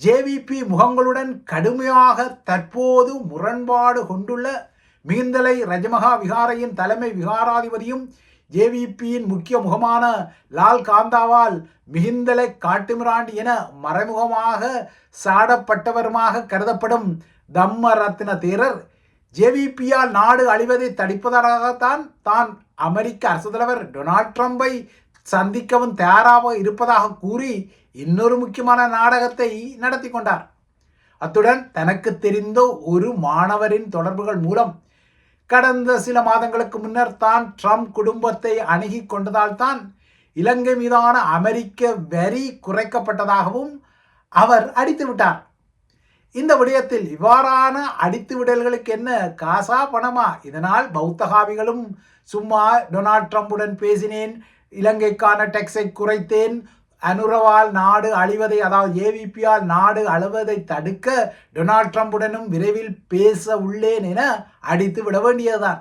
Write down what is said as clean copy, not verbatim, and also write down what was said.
JVP முகங்களுடன் கடுமையாக தற்போது முரண்பாடு கொண்டுள்ள மிகிந்தலை ரஜமகா விகாரையின் தலைமை விகாராதிபதியும் ஜேவிபியின் முக்கிய முகமான லால் காந்தாவால் மிகிந்தலை காட்டுமிராண்டி என மறைமுகமாக சாடப்பட்டவருமாக கருதப்படும் தம்ம ரத்ன தேரர் ஜேவிபியால் நாடு அழிவதை தடுப்பதற்காகத்தான் தான் அமெரிக்க அரசு தலைவர் டொனால்ட் ட்ரம்பை சந்திக்கவும் தயாராக இருப்பதாக கூறி இன்னொரு முக்கியமான நாடகத்தை நடத்தி கொண்டார். அத்துடன் தனக்கு தெரிந்த ஒரு மாணவரின் தொடர்புகள் மூலம் கடந்த சில மாதங்களுக்கு முன்னர் தான் ட்ரம்ப் குடும்பத்தை அணுகி கொண்டதால் தான் இலங்கை மீதான அமெரிக்க வரி குறைக்கப்பட்டதாகவும் அவர் அடித்துவிட்டார். இந்த விடயத்தில் இவ்வாறான அடித்துவிடல்களுக்கு என்ன காசா பணமா? இதனால் பௌத்தகாவிகளும் சும்மா டொனால்ட் ட்ரம்புடன் பேசினேன், இலங்கைக்கான டெக்ஸை குறைத்தேன், அனுரவால் நாடு அழிவதை, அதாவது ஏவிபியால் நாடு அழுவதை தடுக்க டொனால்ட் ட்ரம்புடனும் விரைவில் பேச உள்ளேன் என அடித்து விட வேண்டியதுதான்.